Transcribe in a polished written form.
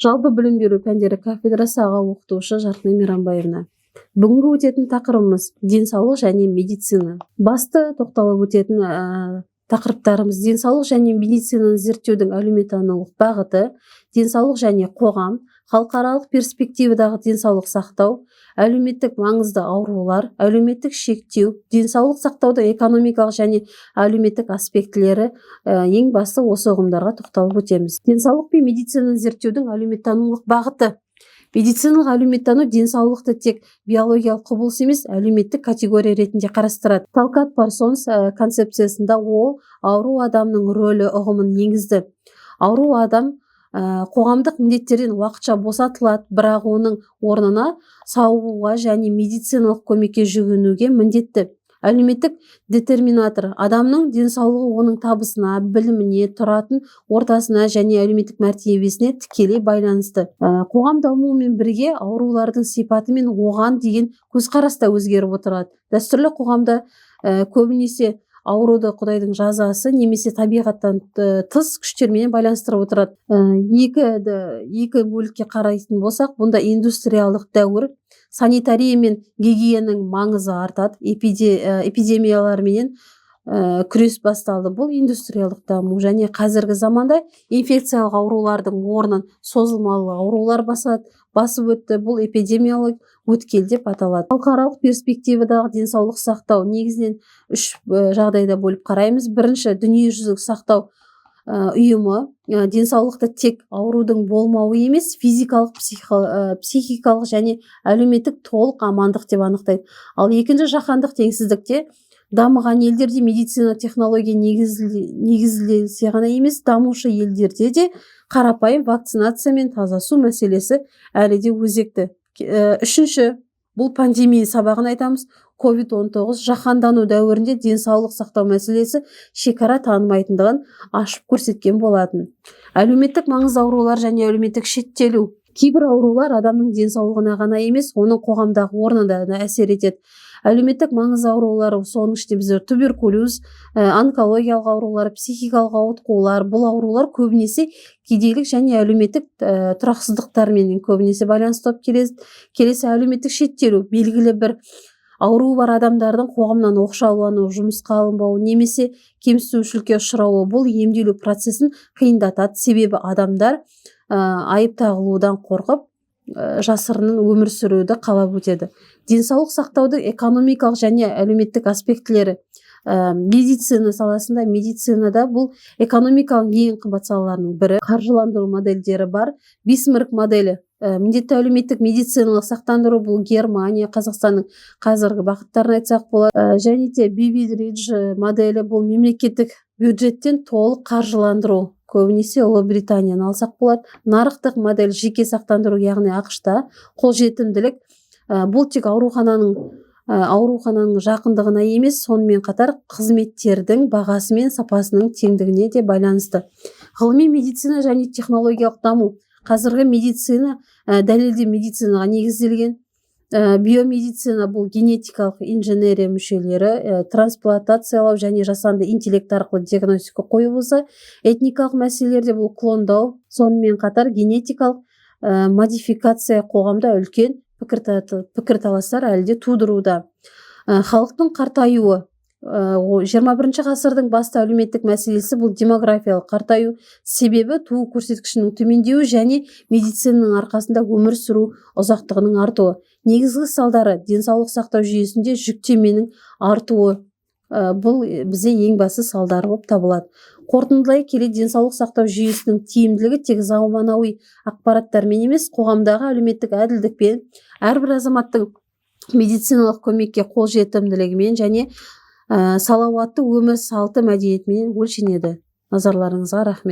Жалпы білім беру пәндері кафедрасы аға оқытушы Жарқын Мейрамбаевна. Бүгінгі өтетін тақырыбымыз денсаулық және медицина. Басты тоқталып өтетін тақырыптарымыз денсаулық және медицинаны зерттеудің әлеуметтанулық бағыты, денсаулық және қоғам, халықаралық перспективадағы денсаулық сақтау, әлеуметтік маңызды аурулар, әлеуметтік шектеу, денсаулық сақтаудың экономикалық және әлеуметтік аспектілері, ең басты осы ұғымдарға тоқталып өтеміз. Денсаулық пен медицинаны зерттеудің әлеуметтанулық бағыты. Медициналық әлеуметтану денсаулықты тек биологиялық құбылыс емес, әлеуметтік категория ретінде қарастырады. Талкат Парсонс концепциясында ол ауру адамның рөлі ұғымын енгізді. Ауру адам қоғамдық міндеттерден уақытша босатылады, бірақ оның орнына сауығуға және медициналық көмекке жүгінуге міндетті. Әлеуметтік детерминатор адамның денсаулығы оның табысына, біліміне, тұратын ортасына және әлеуметтік мәртебесіне тікелей байланысты. Қоғам дамуымен бірге аурулардың сипаты мен оған деген көзқарас та өзгеріп отырады. Дәстүрлі қоғамда көбінесе ауруды Құдайдың жазасы немесе табиғаттан тыс күштермен байланыстырып отырады. Екі бөлікке қарайтын болсақ, бұнда индустриялық дәуір, санитария мен гигиенаның маңызы артады, эпидемиялармен күрес басталды. Бұл индустриялық даму және қазіргі заманда инфекциялық аурулардың орнын созылмалы аурулар басып өтті. Бұл эпидемиялық өткел деп аталады. Халықаралық перспективадағы денсаулық сақтау негізінен үш жағдайда бөліп қараймыз. Бірінші, дүниежүзілік сақтау ұйымы денсаулықты тек аурудың болмауы емес, физикалық, психикалық және әлеуметтік толық амандық деп анықтайды. Ал екінші, жаһандық теңсіздікте дамыған елдерде медицина технология негізделсе ғана емес, дамушы елдерде де қарапайым вакцинация мен таза су мәселесі әлі де өзекті. Үшінші, бұл пандемия сабағын айтамыз. COVID-19 жаһандану дәуірінде денсаулық сақтау мәселесі шекара танымайтындығын ашып көрсеткен болатын. Әлеуметтік маңызды аурулар және әлеуметтік шеттелу. Кейбір аурулар адамның денсаулығына ғана емес, оның қоғамдағы орнына да әсер етеді. Әлеуметтік маңызды аурулар, соның ішінде біздер туберкулез, онкологиялық аурулар, психикалық ауытқулар, бұл аурулар көбінесе кедейлік және әлеуметтік тұрақсыздықтармен көбінесе байланысты келеді. Келесі, әлеуметтік шеттелу. Белгілі бір ауру бар адамдардың қоғамнан оқшаулану, жұмысқа алынбауы немесе кемсітушілікке ұшырауы бұл емделу процесін қиындатады. Себебі адамдар айып тағылудан қорқып, жасырын өмір сүруді қалап өтеді. Денсаулық сақтаудың экономикалық және әлеуметтік аспектілері. Медицина саласында, медицинада бұл экономикалық ең қымбат салаларының бірі. Қаржыландыру модельдері бар. Бисмарк моделі. Міндетті әлеуметтік медициналық сақтандыру бұл Германия, Қазақстанның қазіргі бағыттарын айтсақ болады. Және де Бибидридж моделі бұл мемлекеттік бюджеттен толық қаржыландыру. Көбінесе Ұлыбританияны алсақ болады. Нарықтық модель жеке сақтандыру, яғни ақшта қолжетімділік. Бұл тек аурухананың жақындығына емес, сонымен қатар қызметтердің бағасы мен сапасының теңдігіне де байланысты. Ғылыми медицина және технологиялық даму. Қазіргі медицина дәлелді медицинаға негізделген. Биомедицина бұл генетикалық инженерия мүшелері, трансплантациялау және жасанды интеллект арқылы диагностика қою болса, этникалық мәселелерде бұл клондау, сонымен қатар генетикалық модификация қоғамда үлкен пікірталастар әлі де тудыруда. Халықтың қартаюы. 21 ғасырдың басты әлеуметтік мәселесі бұл демографиялық қартаю. Себебі туу көрсеткішінің төмендеуі және медицинаның арқасында өмір сүру ұзақтығының артуы. Негізгі салдары денсаулық сақтау жүйесінде жүктеменің артуы. Бұл бізде ең басты салдары болып табылады. Қорытындылай келе, денсаулық сақтау жүйесінің тиімділігі тек заманауи ақпараттармен емес, қоғамдағы әлеуметтік әділдікпен, әрбір азаматтың медициналық көмекке қолжетімділігімен және салауатты өмір салты мәдениетімен өлшенеді. Назарларыңызға рахмет.